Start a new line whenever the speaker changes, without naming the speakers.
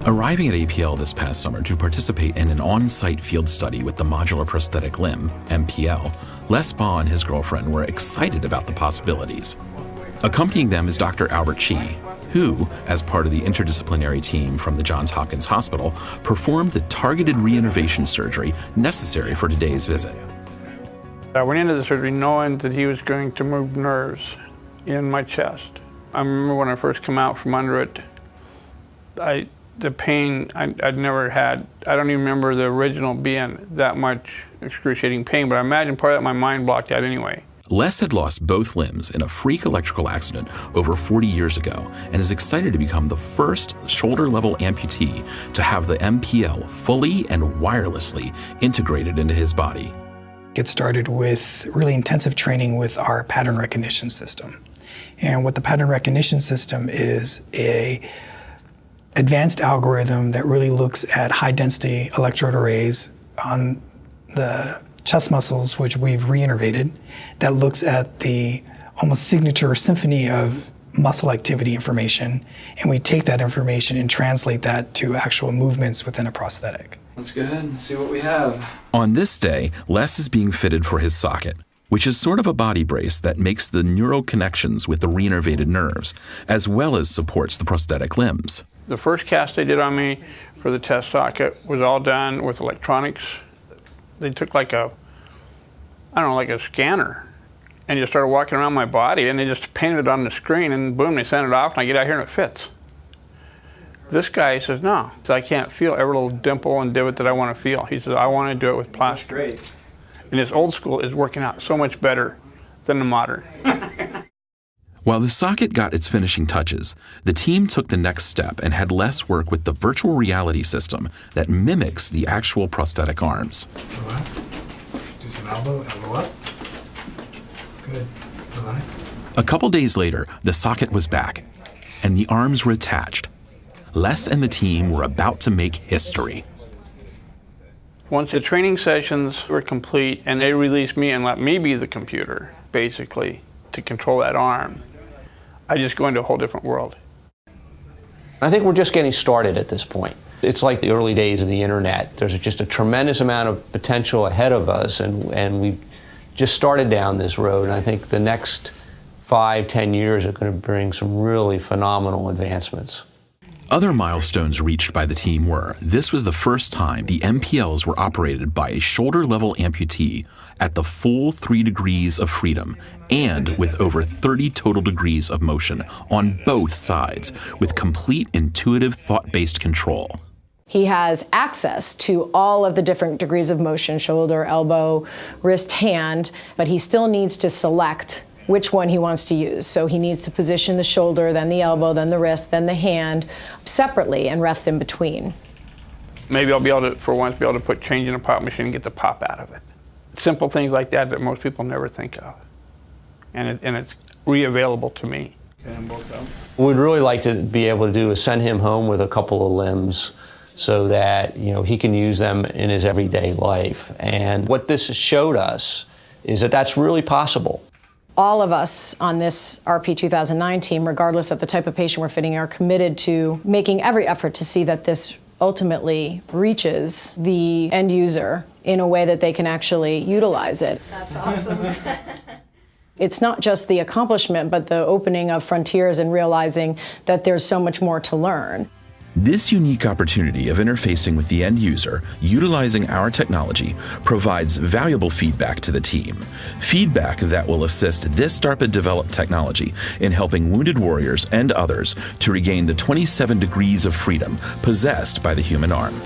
Arriving at APL this past summer to participate in an on-site field study with the Modular Prosthetic Limb, MPL, Les Baugh and his girlfriend were excited about the possibilities. Accompanying them is Dr. Albert Chi, who, as part of the interdisciplinary team from the Johns Hopkins Hospital, performed the targeted reinnervation surgery necessary for today's visit.
I went into the surgery knowing that he was going to move nerves in my chest. I remember when I first come out from under it, the pain I'd never had. I don't even remember the original being that much excruciating pain, but I imagine part of that my mind blocked out anyway.
Les had lost both limbs in a freak electrical accident over 40 years ago and is excited to become the first shoulder-level amputee to have the MPL fully and wirelessly integrated into his body.
Get started with really intensive training with our pattern recognition system. And what the pattern recognition system is a advanced algorithm that really looks at high-density electrode arrays on the chest muscles, which we've reinnervated, that looks at the almost signature symphony of muscle activity information, and we take that information and translate that to actual movements within a prosthetic.
Let's go ahead and see what we have.
On this day, Les is being fitted for his socket, which is sort of a body brace that makes the neural connections with the reinnervated nerves, as well as supports the prosthetic limbs.
The first cast they did on me for the test socket was all done with electronics. They took like a scanner and just started walking around my body, and they just painted it on the screen, and boom, they sent it off, and I get out here and it fits. This guy says, no, I can't feel every little dimple and divot that I want to feel. He says, I want to do it with plastic.
Great.
And this old school is working out so much better than the modern.
While the socket got its finishing touches, the team took the next step and had Les work with the virtual reality system that mimics the actual prosthetic arms.
Relax. Let's do some elbow up. Good. Relax.
A couple days later, the socket was back, and the arms were attached. Les and the team were about to make history.
Once the training sessions were complete and they released me and let me be the computer, basically, to control that arm, I just go into a whole different world.
I think we're just getting started at this point. It's like the early days of the internet. There's just a tremendous amount of potential ahead of us, and we've just started down this road, and I think the next 5-10 years are going to bring some really phenomenal advancements.
Other milestones reached by the team were, this was the first time the MPLs were operated by a shoulder-level amputee at the full 3 degrees of freedom and with over 30 total degrees of motion on both sides with complete intuitive thought-based control.
He has access to all of the different degrees of motion, shoulder, elbow, wrist, hand, but he still needs to select which one he wants to use. So he needs to position the shoulder, then the elbow, then the wrist, then the hand separately and rest in between.
Maybe I'll be able to, for once, be able to put change in a pop machine and get the pop out of it. Simple things like that that most people never think of. And it's re-available to me.
Okay, on both sides.
What we'd really like to be able to do is send him home with a couple of limbs so that, you know, he can use them in his everyday life. And what this showed us is that that's really possible.
All of us on this RP 2009 team, regardless of the type of patient we're fitting, are committed to making every effort to see that this ultimately reaches the end user in a way that they can actually utilize it.
That's awesome.
It's not just the accomplishment, but the opening of frontiers and realizing that there's so much more to learn.
This unique opportunity of interfacing with the end user, utilizing our technology, provides valuable feedback to the team. Feedback that will assist this DARPA-developed technology in helping wounded warriors and others to regain the 27 degrees of freedom possessed by the human arm.